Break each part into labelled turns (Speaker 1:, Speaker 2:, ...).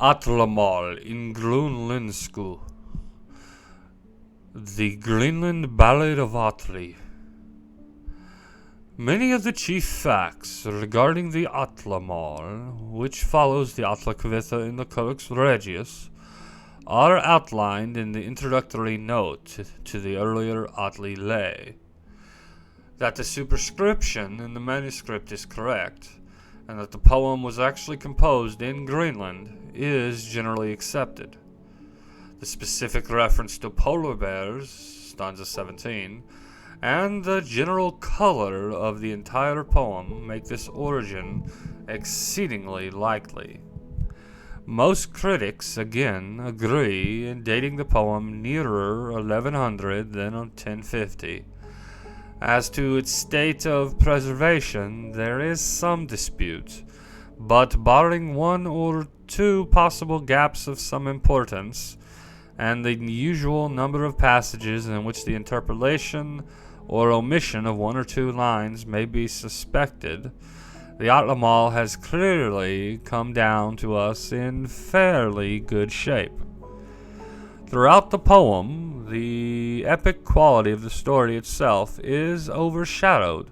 Speaker 1: Atlamál En Grönlenzku. The Greenland Ballad of Atli. Many of the chief facts regarding the Atlamál, which follows the Atlakvitha in the Codex Regius, are outlined in the introductory note to the earlier Atli lay. That the superscription in the manuscript is correct, and that the poem was actually composed in Greenland, is generally accepted. The specific reference to polar bears, stanza 17, and the general color of the entire poem make this origin exceedingly likely. Most critics, again, agree in dating the poem nearer 1100 than 1050. As to its state of preservation, there is some dispute, but barring one or two possible gaps of some importance, and the usual number of passages in which the interpolation or omission of one or two lines may be suspected, the Atlamál has clearly come down to us in fairly good shape. Throughout the poem, the epic quality of the story itself is overshadowed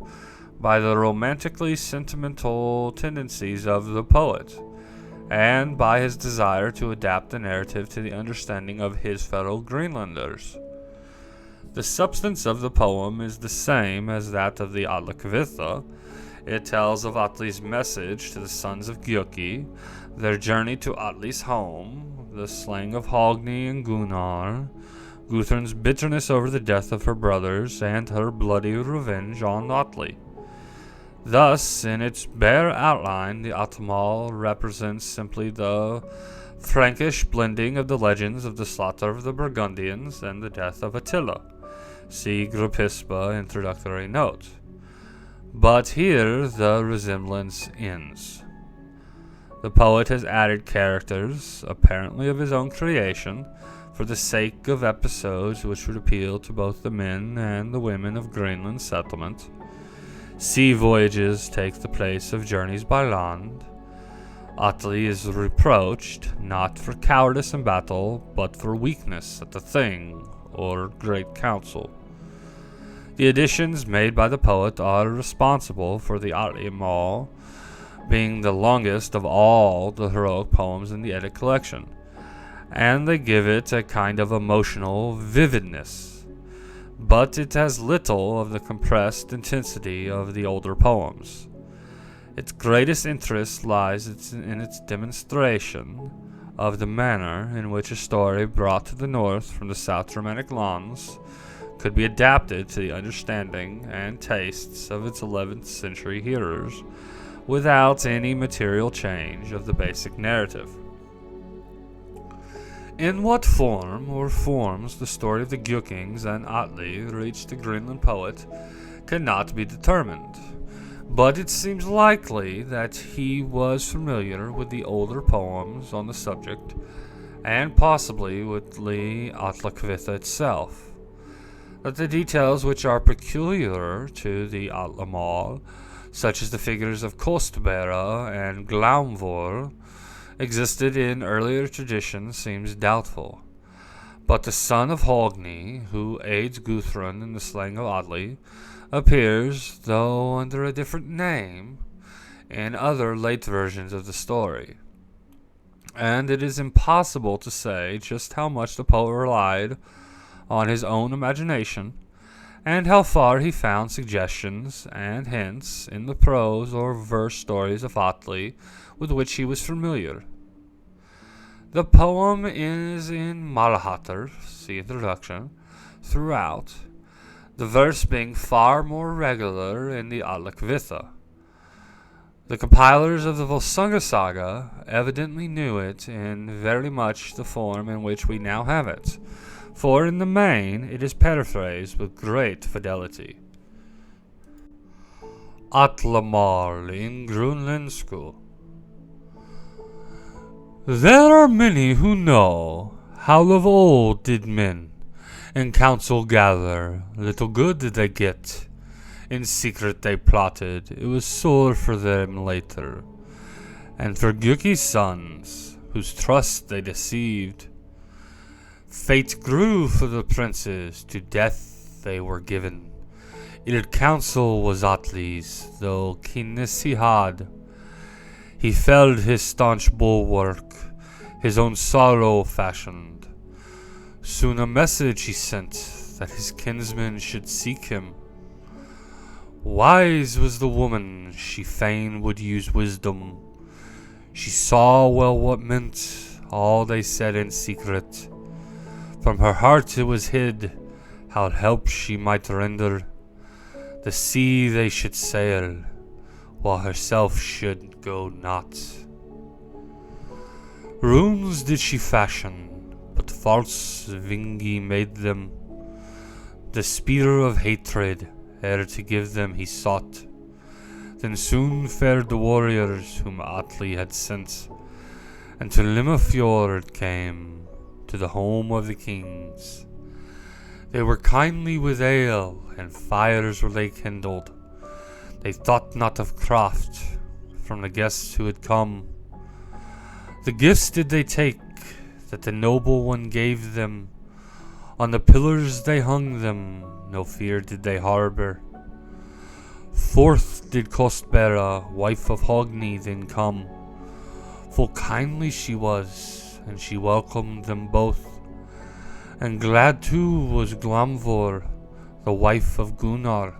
Speaker 1: by the romantically sentimental tendencies of the poet, and by his desire to adapt the narrative to the understanding of his fellow Greenlanders. The substance of the poem is the same as that of the Atlakvitha. It tells of Atli's message to the sons of Gjúki, their journey to Atli's home, the slaying of Högni and Gunnarr, Guðrún's bitterness over the death of her brothers, and her bloody revenge on Atli. Thus, in its bare outline, the Atlamál represents simply the Frankish blending of the legends of the slaughter of the Burgundians and the death of Attila. See Grupispa introductory note. But here the resemblance ends. The poet has added characters, apparently of his own creation, for the sake of episodes which would appeal to both the men and the women of Greenland settlement. Sea voyages take the place of journeys by land. Atli is reproached, not for cowardice in battle, but for weakness at the Thing, or Great Council. The additions made by the poet are responsible for the Atlamál being the longest of all the heroic poems in the Edda collection, and they give it a kind of emotional vividness. But it has little of the compressed intensity of the older poems. Its greatest interest lies in its demonstration of the manner in which a story brought to the north from the South Germanic lands could be adapted to the understanding and tastes of its 11th century hearers without any material change of the basic narrative. In what form or forms the story of the Gjúkings and Atli reached the Greenland poet cannot be determined, but it seems likely that he was familiar with the older poems on the subject, and possibly with the Atlakvitha itself. That the details which are peculiar to the Atlamál, such as the figures of Kostbera and Glaumvör, existed in earlier traditions seems doubtful. But the son of Högni, who aids Guðrún in the slaying of Atli, appears, though under a different name, in other late versions of the story. And it is impossible to say just how much the poet relied on his own imagination, and how far he found suggestions and hints in the prose or verse stories of Atli with which he was familiar. The poem is in Malahatr, see introduction, throughout, the verse being far more regular in the Atlakvitha. The compilers of the Volsunga saga evidently knew it in very much the form in which we now have it, for in the main it is paraphrased with great fidelity. Atlamál En Grönlenzku. There are many who know how of old did men in council gather, little good did they get. In secret they plotted, it was sore for them later. And for Gjúki's sons, whose trust they deceived. Fate grew for the princes, to death they were given. Ill counsel was Atli's, though keenness he had. He felled his staunch bulwark, his own sorrow fashioned. Soon a message he sent, that his kinsmen should seek him. Wise was the woman, she fain would use wisdom. She saw well what meant all they said in secret. From her heart it was hid, how help she might render. The sea they should sail, while herself should go not. Runes did she fashion, but false Vingi made them. The spear of hatred, ere to give them he sought. Then soon fared the warriors whom Atli had sent, and to fjord came, to the home of the kings. They were kindly with ale, and fires were they kindled. They thought not of craft, from the guests who had come. The gifts did they take, that the noble one gave them. On the pillars they hung them, no fear did they harbour. Forth did Kostbera, wife of Högni, then come. Full kindly she was, and she welcomed them both. And glad too was Glaumvör, the wife of Gunnarr.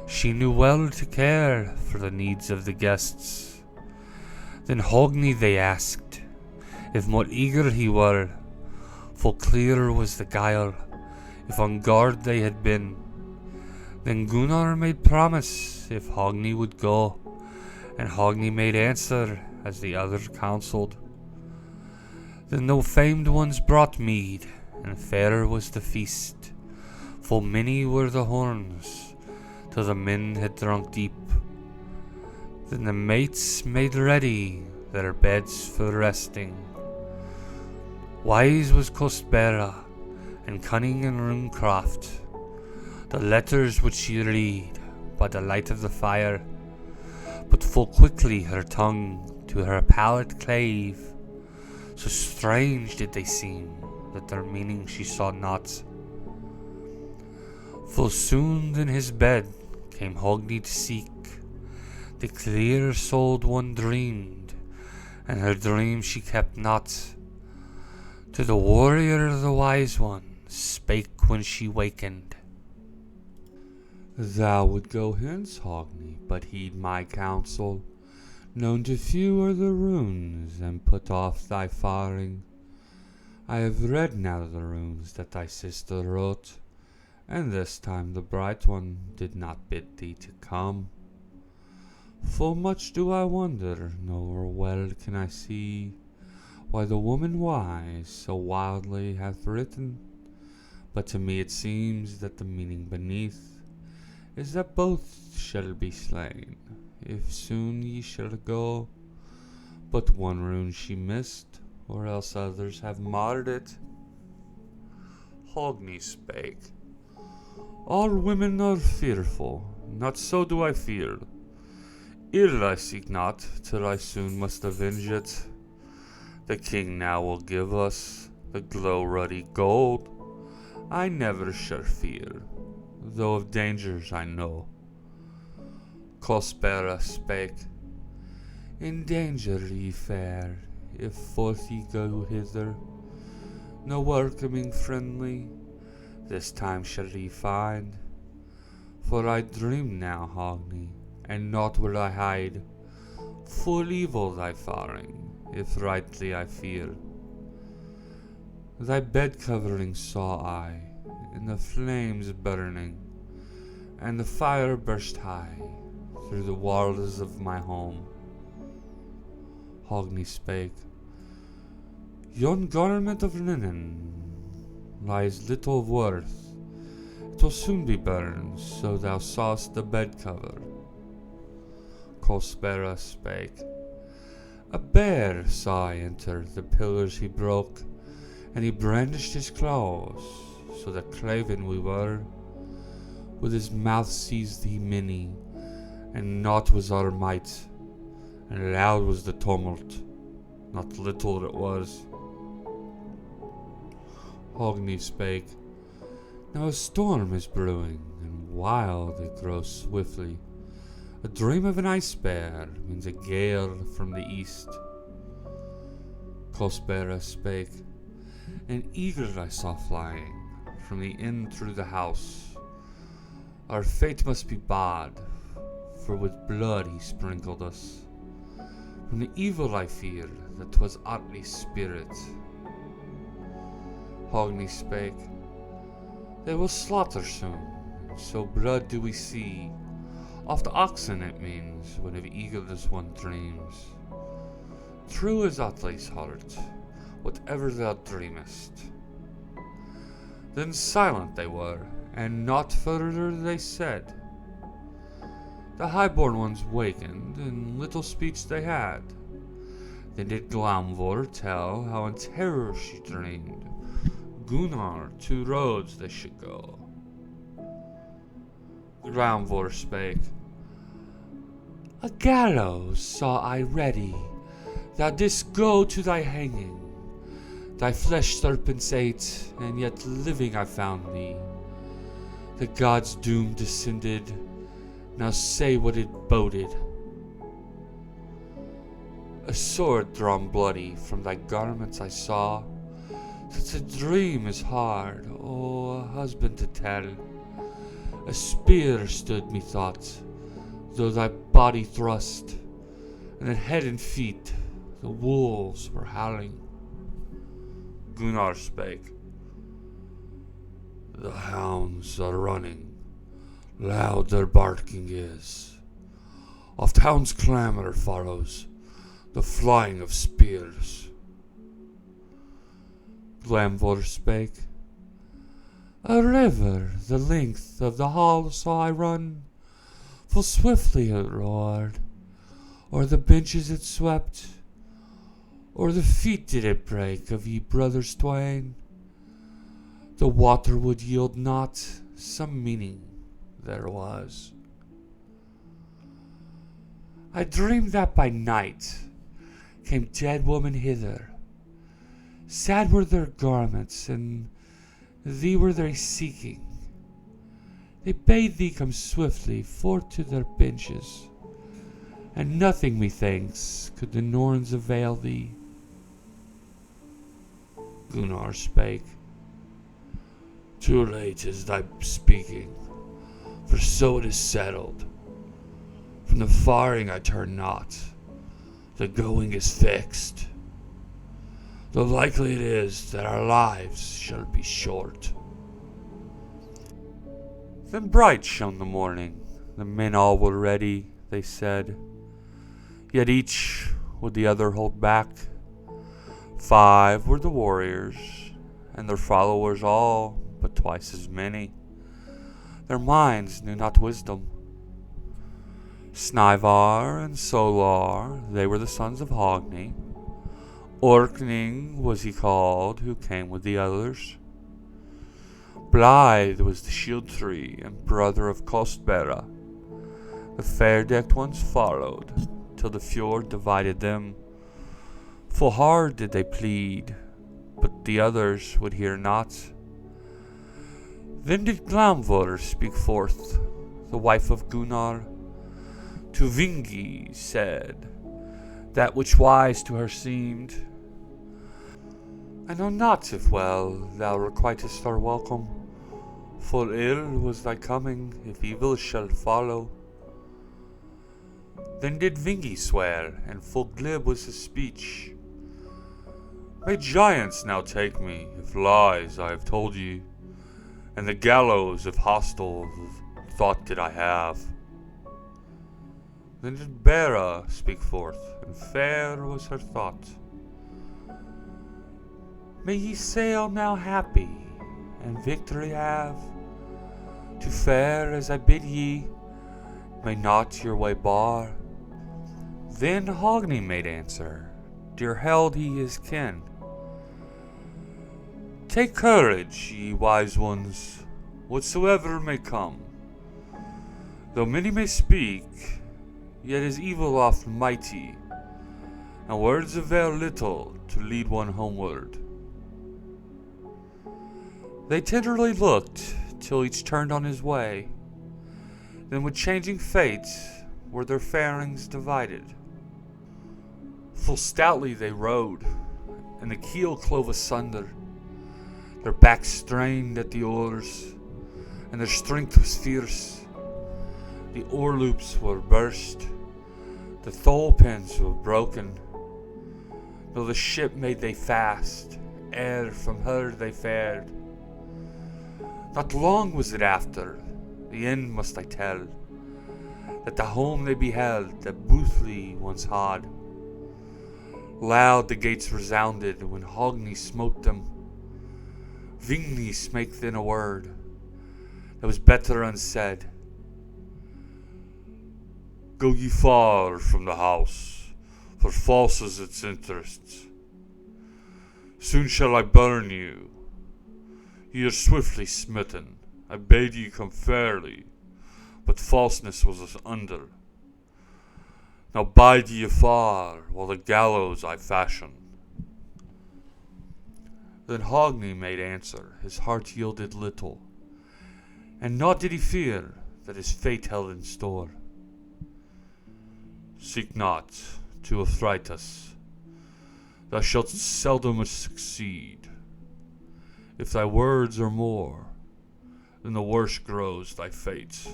Speaker 1: She knew well to care for the needs of the guests. Then Högni they asked, if more eager he were. Full clear was the guile, if on guard they had been. Then Gunnarr made promise, if Högni would go, and Högni made answer, as the other counselled. Then no famed ones brought mead, and fair was the feast. Full many were the horns, till the men had drunk deep. Then the mates made ready their beds for resting. Wise was Kostbera, and cunning in runecraft. The letters would she read by the light of the fire, but full quickly her tongue to her palate clave. So strange did they seem, that their meaning she saw not. Full soon in his bed came Högni to seek. The clear-souled one dreamed, and her dream she kept not. To the warrior the wise one spake when she wakened. Thou would go hence, Högni, but heed my counsel. Known to few are the runes, and put off thy faring. I have read now the runes that thy sister wrote, and this time the bright one did not bid thee to come. Full much do I wonder, nor well can I see, why the woman wise so wildly hath written. But to me it seems that the meaning beneath is that both shall be slain, if soon ye shall go. But one rune she missed, or else others have marred it. Högni spake. All women are fearful, not so do I fear. Ill I seek not, till I soon must avenge it. The king now will give us the glow-ruddy gold. I never shall fear, though of dangers I know. Kostbera spake. In danger ye fare, if forth ye go hither. No welcoming friendly, this time shall ye find. For I dream now, Högni, and naught will I hide. Full evil thy faring, if rightly I fear. Thy bed covering saw I, in the flames burning, and the fire burst high through the walls of my home. Högni spake. Yon garment of linen lies little of worth. It will soon be burned, so thou sawest the bed cover. Kostbera spake. A bear saw I enter, the pillars he broke, and he brandished his claws, so that craven we were. With his mouth seized he many, and naught was our might, and loud was the tumult. not little it was. Högni spake, "Now a storm is brewing, and wild it grows swiftly. A dream of an ice bear means a gale from the east." Kostbera spake, "An eagle I saw flying from the inn through the house. Our fate must be bad, for with blood he sprinkled us. From the evil I fear that 'twas Atli's spirit." Högni spake, "They will slaughter soon, and so blood do we see. Oft oxen it means, when of eagles one dreams. True is Atli's heart, whatever thou dreamest." Then silent they were, and naught further they said. The high-born ones wakened, and little speech they had. Then did Glaumvör tell how in terror she dreamed Gunnarr 2 roads they should go. Glaumvör spake, "A gallows saw I ready, thou didst go to thy hanging. Thy flesh serpents ate, and yet living I found thee. The gods' doom descended, now say what it boded. A sword drawn bloody from thy garments I saw. Such a dream is hard, O husband, to tell. A spear stood methought, though thy body thrust, and at head and feet the wolves were howling." Gunnarr spake, "The hounds are running, loud their barking is. Oft hounds' clamor follows the flying of spears." Glaumvör spake, "A river the length of the hall saw I run. Full swiftly it roared, o'er the benches it swept. O'er the feet did it break of ye brothers twain. The water would yield not, some meaning there was. I dreamed that by night came dead women hither. Sad were their garments, and thee were they seeking. They bade thee come swiftly forth to their benches, and nothing, methinks, could the Norns avail thee." Gunnarr spake, "Too late is thy speaking, for so it is settled. From the faring I turn not, the going is fixed. Though likely it is that our lives shall be short." Then bright shone the morning, the men all were ready, they said. Yet each would the other hold back. 5 were the warriors, and their followers all but twice as many. Their minds knew not wisdom. Snævar and Solar, they were the sons of Högni. Orkning was he called, who came with the others. Blithe was the shield tree, and brother of Kostbera. The fair-decked ones followed, till the fjord divided them. Full hard did they plead, but the others would hear not. Then did Glaumvör speak forth, the wife of Gunnarr. To Vingi said, that which wise to her seemed, "I know not if well thou requitest our welcome. Full ill was thy coming, if evil shall follow." Then did Vingi swear, and full glib was his speech. "May giants now take me, if lies I have told ye, and the gallows if hostile thought did I have." Then did Bera speak forth, and fair was her thought. "May ye sail now happy, and victory have. To fare as I bid ye, may not your way bar." Then Högni made answer, dear held he his kin. "Take courage, ye wise ones, whatsoever may come. Though many may speak, yet is evil oft mighty, and words avail little to lead one homeward. They tenderly looked till each turned on his way. Then with changing fate were their farings divided. Full stoutly they rode, and the keel clove asunder. Their backs strained at the oars, and their strength was fierce. The oar loops were burst, the thole pins were broken. Though the ship made they fast, ere from her they fared. Not long was it after, the end must I tell, that the home they beheld that Boothly once had. Loud the gates resounded when Högni smote them. Vingi spake then a word that was better unsaid. Go ye far from the house, for false is its interests. Soon shall I burn you. Ye are swiftly smitten. I bade ye come fairly, but falseness was us under. Now bide ye afar, while the gallows I fashion. Then Högni made answer, his heart yielded little, and naught did he fear that his fate held in store. Seek not to affright us, thou shalt seldom succeed. If thy words are more, then the worse grows thy fate.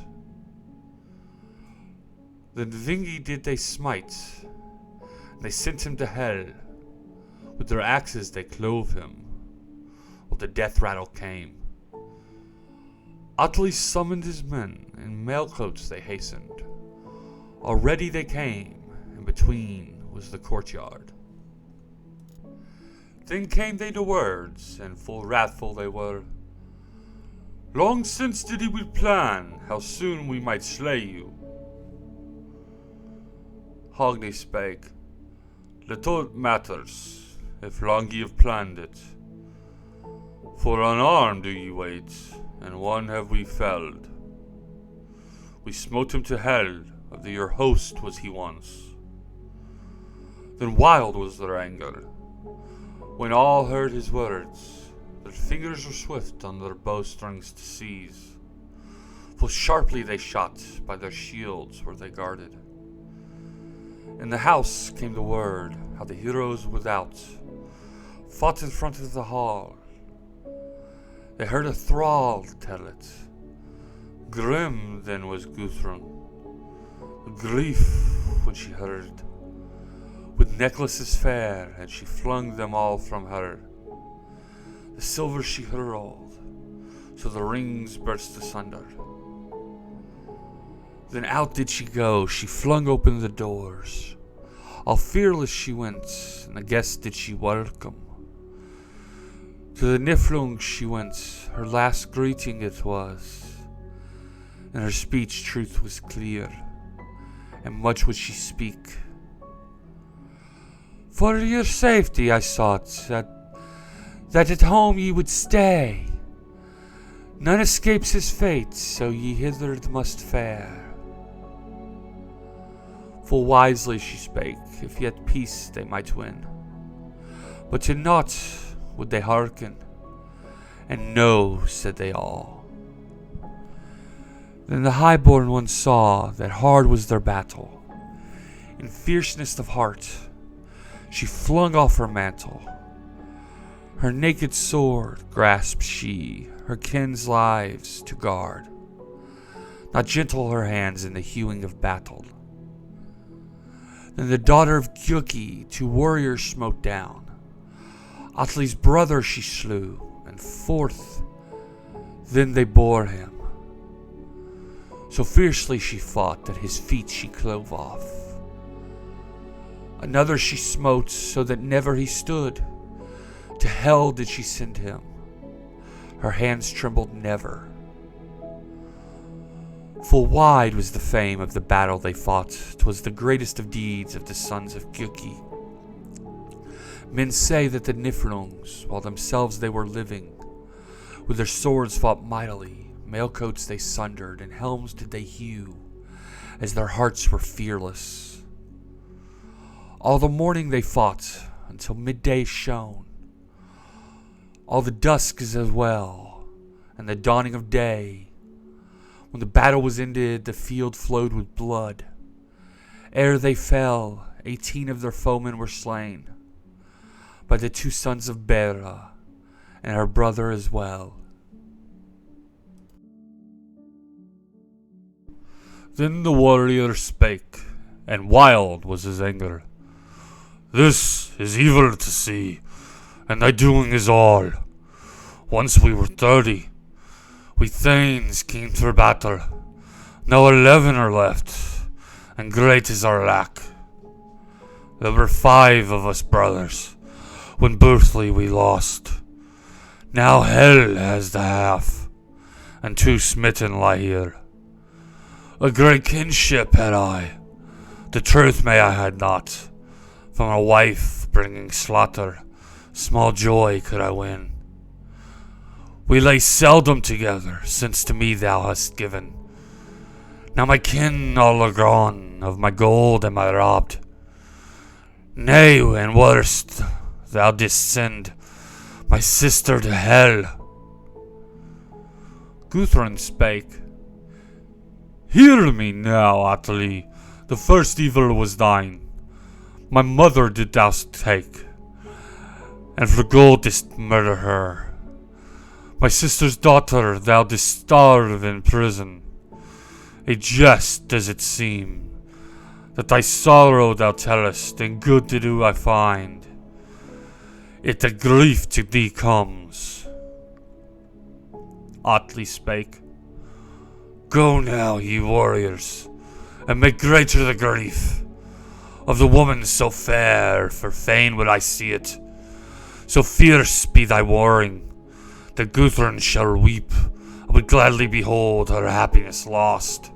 Speaker 1: Then Vingi did they smite, and they sent him to hell. With their axes they clove him, while the death rattle came. Atli summoned his men, in mailcoats they hastened. Already they came, and between was the courtyard. Then came they to words, and full wrathful they were. Long since did we plan how soon we might slay you. Högni spake, little it matters, if long ye have planned it. For unarmed do ye wait, and one have we felled. We smote him to hell, of your host was he once. Then wild was their anger, when all heard his words. Their fingers were swift on their bowstrings to seize. Full sharply they shot, by their shields were they guarded. In the house came the word, how the heroes without fought in front of the hall. They heard a thrall tell it. Grim then was Guðrún, grief when she heard. With necklaces fair had she flung them all from her. The silver she hurled, so the rings burst asunder. Then out did she go, she flung open the doors. All fearless she went, and the guests did she welcome. To the Niflung she went, her last greeting it was. And her speech truth was clear, and much would she speak. For your safety I sought, that at home ye would stay. None escapes his fate, so ye hither must fare. Full wisely she spake, if yet peace they might win. But to naught would they hearken, and no, said they all. Then the highborn one saw that hard was their battle. In fierceness of heart, she flung off her mantle. Her naked sword grasped she, her kin's lives to guard. Not gentle her hands in the hewing of battle. Then the daughter of Gjúki 2 warriors smote down. Atli's brother she slew, and forth then they bore him. So fiercely she fought that his feet she clove off. Another she smote so that never he stood. To hell did she send him. Her hands trembled never. Full wide was the fame of the battle they fought. 'Twas the greatest of deeds of the sons of Gjúki. Men say that the Niflungs, while themselves they were living, with their swords fought mightily. Mailcoats they sundered, and helms did they hew, as their hearts were fearless. All the morning they fought, until midday shone. All the dusk as well, and the dawning of day. When the battle was ended, the field flowed with blood. Ere they fell, 18 of their foemen were slain, by the 2 sons of Bera, and her brother as well. Then the warrior spake, and wild was his anger. This is evil to see, and thy doing is all. Once we were 30, we thanes came to battle. Now 11 are left, and great is our lack. There were 5 of us brothers, when birthly we lost. Now hell has the half, and 2 smitten lie here. A great kinship had I, the truth may I had not. From a wife bringing slaughter, small joy could I win. We lay seldom together, since to me thou hast given. Now my kin all are gone, of my gold am I robbed. Nay, and worst, thou didst send my sister to hell. Guðrún spake, Hear me now, Atli, the first evil was thine. My mother did thou take, and for gold didst murder her. My sister's daughter thou didst starve in prison. A jest does it seem, that thy sorrow thou tellest, and good to do I find. It a grief to thee comes. Atli spake, Go now, ye warriors, and make greater the grief of the woman so fair, for fain would I see it. So fierce be thy warring, that Guðrún shall weep, and would gladly behold her happiness lost.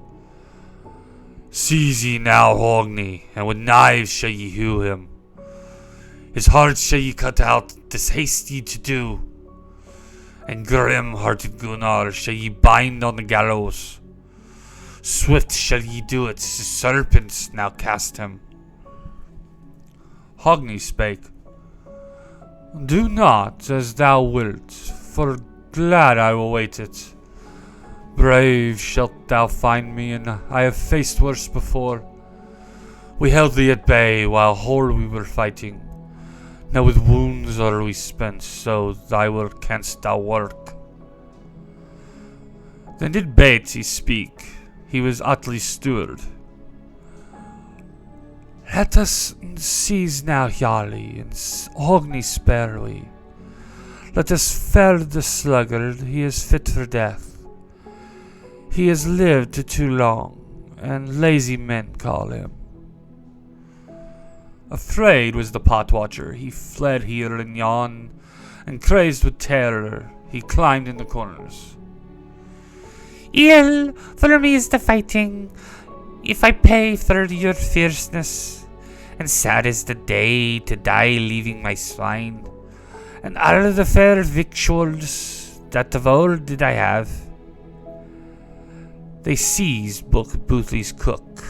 Speaker 1: Seize ye now Högni, and with knives shall ye hew him. His heart shall ye cut out, this haste ye to do, and grim-hearted Gunnarr shall ye bind on the gallows. Swift shall ye do it, as serpents now cast him. Högni spake, Do not as thou wilt, for glad I will wait it. Brave shalt thou find me, and I have faced worse before. We held thee at bay while whole we were fighting. Now with wounds are we spent, so thy work canst thou work. Then did Beati speak, he was Atli's steward. Let us seize now Gjali, and Högni spare we. Let us fell the sluggard, he is fit for death. He has lived too long, and lazy men call him. Afraid was the pot-watcher, he fled here and yon, and crazed with terror, he climbed in the corners. Ill for me is the fighting, if I pay for your fierceness, and sad is the day to die leaving my swine, and all the fair victuals that of old did I have. They seized Boothly's cook,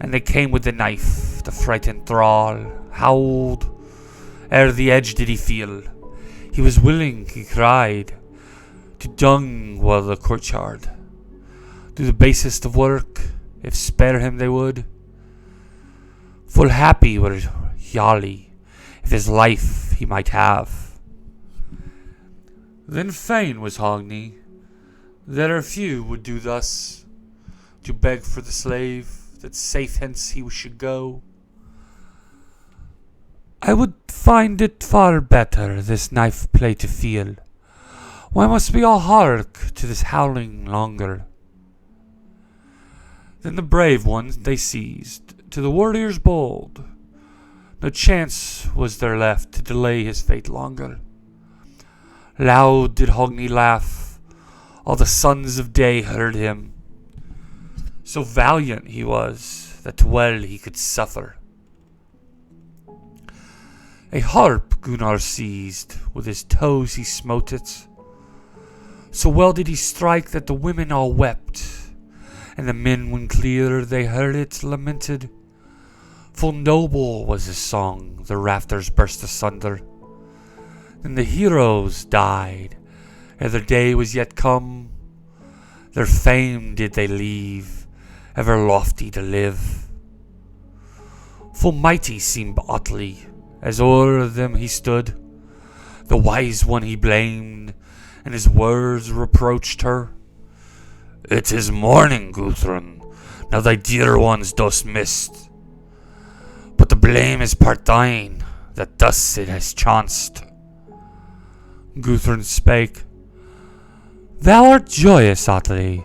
Speaker 1: and they came with the knife. The frightened thrall howled, ere the edge did he feel. He was willing, he cried, to dung while the courtyard. Do the basest of work, if spare him they would. Full happy were Gjali, if his life he might have. Then fain was Högni, that er few would do thus, to beg for the slave, that safe hence he should go. I would find it far better, this knife play to feel. Why must we all hark to this howling longer? Then the brave ones they seized, to the warriors bold. No chance was there left to delay his fate longer. Loud did Högni laugh, all the sons of day heard him. So valiant he was, that well he could suffer. A harp Gunnarr seized, with his toes he smote it. So well did he strike that the women all wept, and the men when clear they heard it lamented. Full noble was his song, the rafters burst asunder. Then the heroes died, ere their day was yet come. Their fame did they leave, ever lofty to live. Full mighty seemed Atli, as o'er them he stood. The wise one he blamed, and his words reproached her. It is morning, Guðrún, now thy dear ones dost mist. But the blame is part thine, that thus it has chanced. Guðrún spake, Thou art joyous, Atli,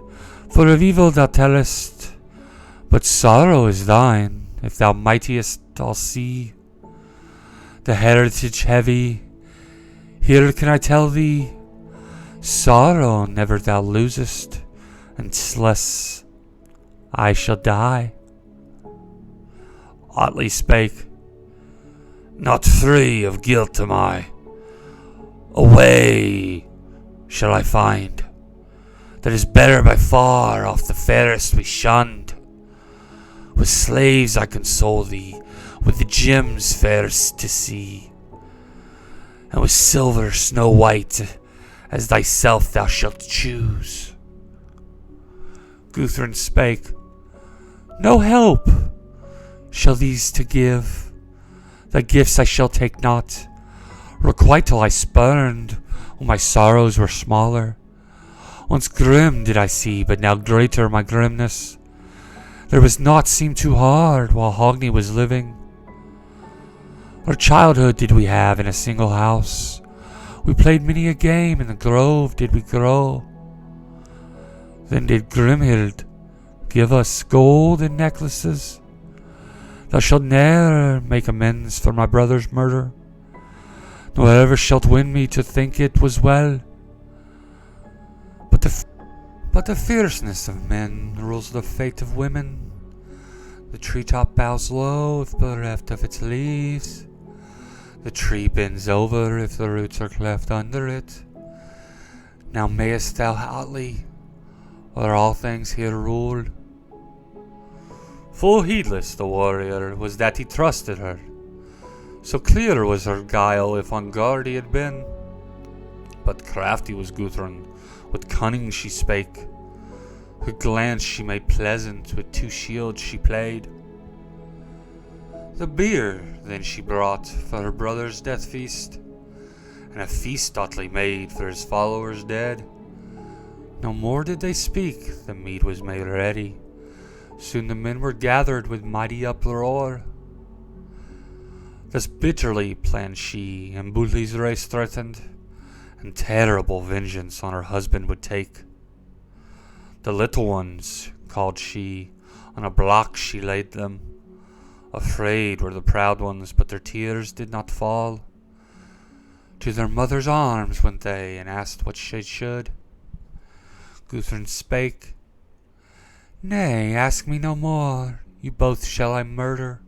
Speaker 1: for of evil thou tellest, but sorrow is thine, if thou mightiest all see. The heritage heavy, here can I tell thee, sorrow never thou losest, unless I shall die. Atli spake, Not free of guilt am I. A way shall I find that is better by far off the fairest we shunned. With slaves I console thee, with the gems fairest to see, and with silver snow white as thyself thou shalt choose. Guðrún spake, No help shall these to give, thy gifts I shall take not. Requital I spurned when my sorrows were smaller. Once grim did I see, but now greater my grimness. There was naught seemed too hard while Högni was living. Our childhood did we have in a single house. We played many a game in the grove did we grow. Then did Grimhild give us gold and necklaces. Thou shalt ne'er make amends for my brother's murder, nor ever shalt win me to think it was well. But the fierceness of men rules the fate of women. The treetop bows low if bereft of its leaves. The tree bends over if the roots are cleft under it. Now mayest thou, Atli, o'er all things here rule. Full heedless the warrior was that he trusted her. So clear was her guile if on guard he had been. But crafty was Guðrún, with cunning she spake. Her glance she made pleasant, with two shields she played. The beer then she brought for her brother's death feast, and a feast Atli made for his followers dead. No more did they speak, the meat was made ready. Soon the men were gathered with mighty uproar. Thus bitterly planned she, and Bulli's race threatened, and terrible vengeance on her husband would take. The little ones, called she, on a block she laid them. Afraid were the proud ones, but their tears did not fall. To their mother's arms went they, and asked what she should. Guðrún spake, Nay, ask me no more, you both shall I murder,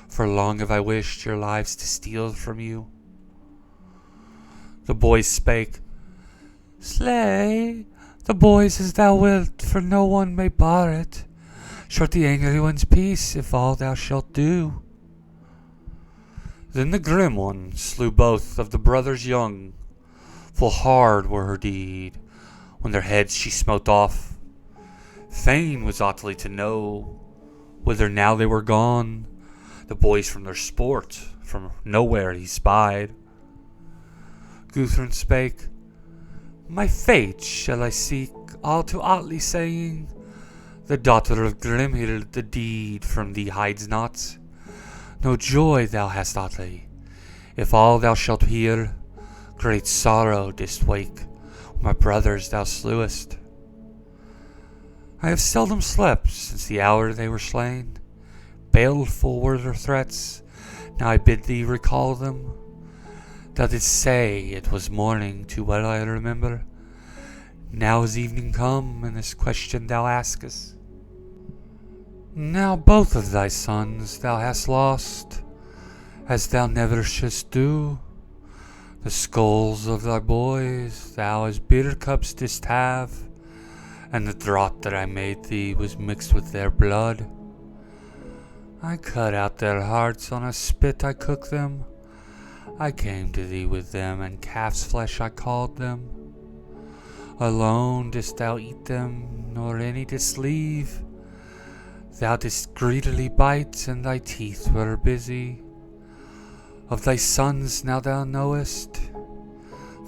Speaker 1: for long have I wished your lives to steal from you. The boys spake, Slay the boys as thou wilt, for no one may bar it. Short the angry one's peace, if all thou shalt do. Then the grim one slew both of the brothers young. Full hard were her deed, when their heads she smote off. Fain was Atli to know whither now they were gone. The boys from their sport, from nowhere he spied. Guðrún spake, My fate shall I seek all to Atli, saying, The daughter of Grimhild the deed from thee hides not. No joy thou hast, Atli, if all thou shalt hear. Great sorrow didst wake, my brothers thou slewest. I have seldom slept since the hour they were slain. Baleful were their threats, now I bid thee recall them. Thou didst say it was morning, too well I remember. Now is evening come, and this question thou askest. Now both of thy sons thou hast lost, as thou never shouldst do. The skulls of thy boys thou as bitter cups didst have, and the draught that I made thee was mixed with their blood. I cut out their hearts on a spit, I cooked them. I came to thee with them, and calf's flesh I called them. Alone didst thou eat them, nor any didst leave. Thou didst greedily bite, and thy teeth were busy. Of thy sons now thou knowest,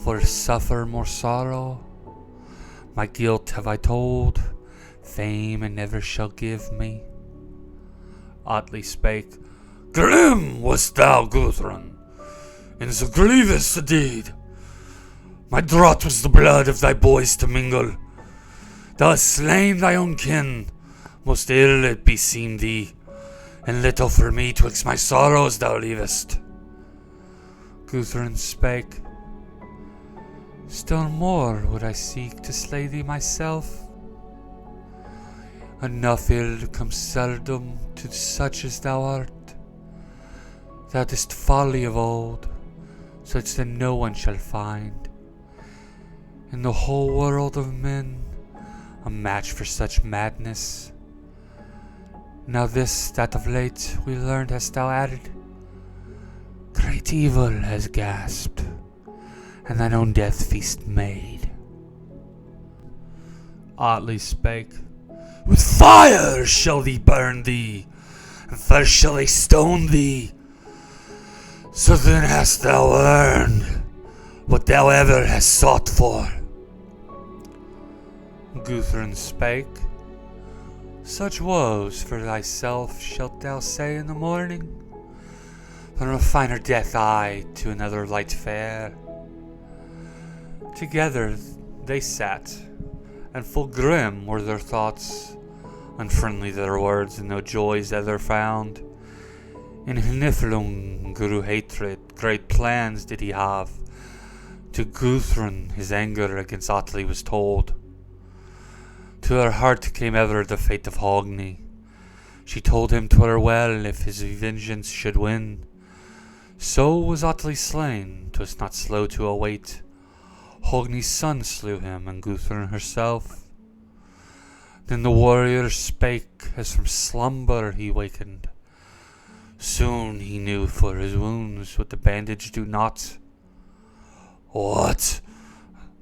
Speaker 1: for suffer more sorrow. My guilt have I told, fame and never shall give me. Atli spake, Grim wast thou, Guðrún, in so grievous a deed. My draught was the blood of thy boys to mingle. Thou hast slain thy own kin, most ill it beseemed thee, and little for me twixt my sorrows thou leavest. Guðrún spake, Still more would I seek to slay thee myself. Enough ill comes seldom to such as thou art. Thou didst folly of old, such that no one shall find in the whole world of men a match for such madness. Now this that of late we learned hast thou added, great evil has gasped, and thine own death feast made. Atli spake, With fire shall they burn thee, and first shall they stone thee. So then hast thou earned what thou ever hast sought for. Guðrún spake, Such woes for thyself shalt thou say in the morning. From a finer death I to another light fare. Together they sat, and full grim were their thoughts, unfriendly their words, and no joys ever found. In Hniflung grew hatred, great plans did he have. To Guðrún his anger against Atli was told. To her heart came ever the fate of Högni. She told him 'twere well if his vengeance should win. So was Atli slain, 'twas not slow to await. Högni's son slew him, and Guðrún herself. Then the warrior spake, as from slumber he wakened. Soon he knew for his wounds what the bandage do not. What?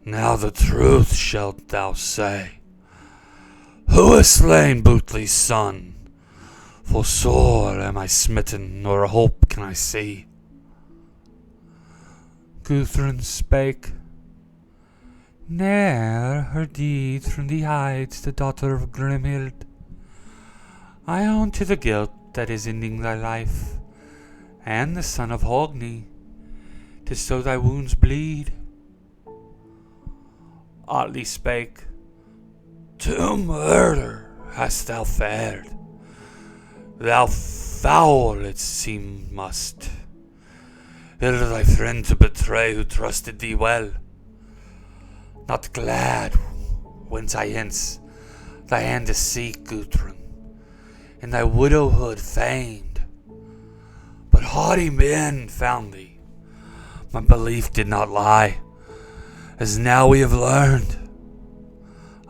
Speaker 1: Now the truth shalt thou say. Who has slain Butli's son? Full sore am I smitten, nor a hope can I see. Guðrún spake, Ne'er her deed from thee hides the daughter of Grimhild. I own to the guilt that is ending thy life, and the son of Högni, 'tis so thy wounds bleed. Atli spake, To murder hast thou fared, thou foul it seem must. Ill thy friend to betray who trusted thee well. Not glad went I hence, thy hand to seek, Guðrún, in thy widowhood feigned. But haughty men found thee, my belief did not lie, as now we have learned.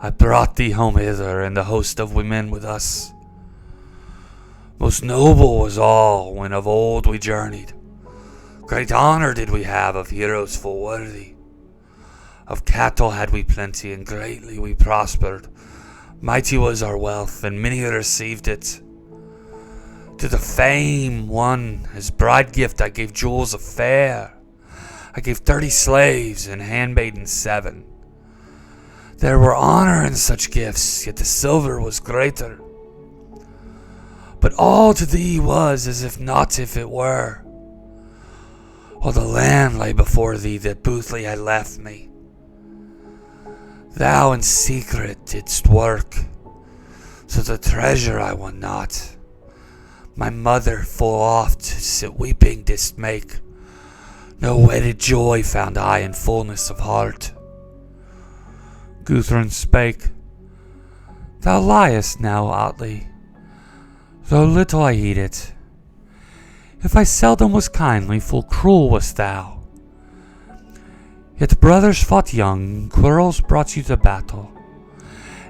Speaker 1: I brought thee home hither, and the host of women with us. Most noble was all when of old we journeyed. Great honor did we have of heroes full worthy. Of cattle had we plenty, and greatly we prospered. Mighty was our wealth, and many received it. To the fame won as bride gift I gave jewels of fair. I gave 30 slaves, and handmaidens 7. There were honor in such gifts, yet the silver was greater. But all to thee was as if not if it were. All the land lay before thee that Butli had left me. Thou in secret didst work, so the treasure I won not. My mother full oft sit weeping didst make. No wedded joy found I in fullness of heart. Guðrún spake, Thou liest now, Atli, though little I heed it. If I seldom was kindly, full cruel wast thou. Yet brothers fought young, quarrels brought you to battle,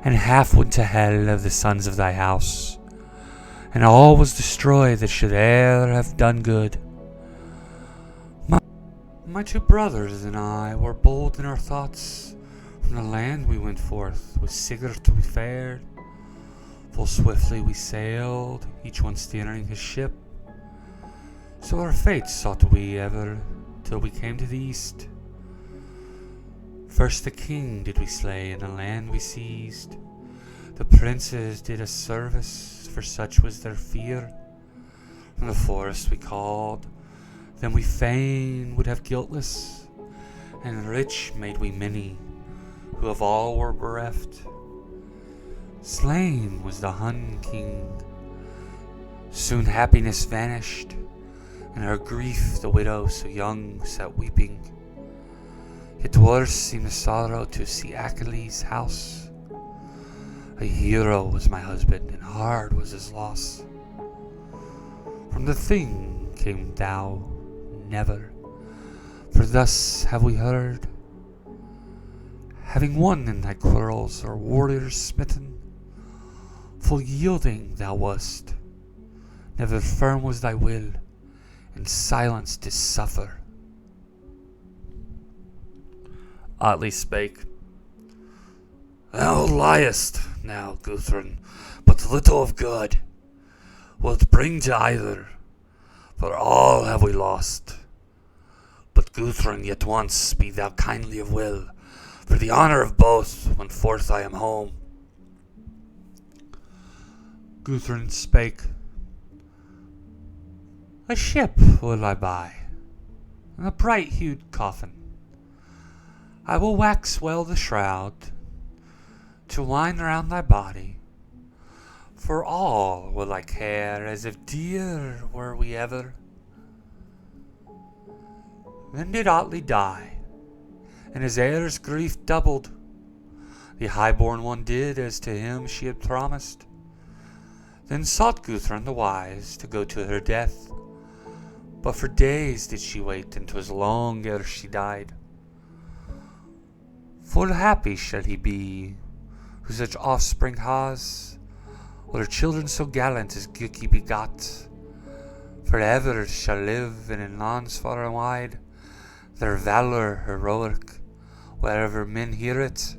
Speaker 1: and half went to hell of the sons of thy house, and all was destroyed that should e'er have done good. My two brothers and I were bold in our thoughts. From the land we went forth, with Sigurd we fared. Full swiftly we sailed, each one steering his ship. So our fate sought we ever, till we came to the east. First the king did we slay, and the land we seized. The princes did us service, for such was their fear. From the forest we called, then we fain would have guiltless, and rich made we many, who of all were bereft. Slain was the Hun king, soon happiness vanished, and her grief the widow so young sat weeping. Yet worse seemed the sorrow to see Achilles' house. A hero was my husband, and hard was his loss. From the thing came thou never, for thus have we heard. Having won in thy quarrels our warriors smitten, full yielding thou wast, never firm was thy will, and silence didst suffer. Atli spake. Thou liest now, Guðrún, but little of good wilt bring to either, for all have we lost. But Guðrún, yet once be thou kindly of will, for the honor of both, when forth I am home. Guðrún spake. A ship will I buy, and a bright-hued coffin. I will wax well the shroud, to wind round thy body. For all will I care, as if dear were we ever. Then did Atli die, and his heir's grief doubled. The high-born one did as to him she had promised. Then sought Guðrún the wise to go to her death, but for days did she wait, and 'twas long ere she died. Full happy shall he be, who such offspring has, or children so gallant as Gjúki begot. For ever shall live in lands far and wide their valor heroic, wherever men hear it.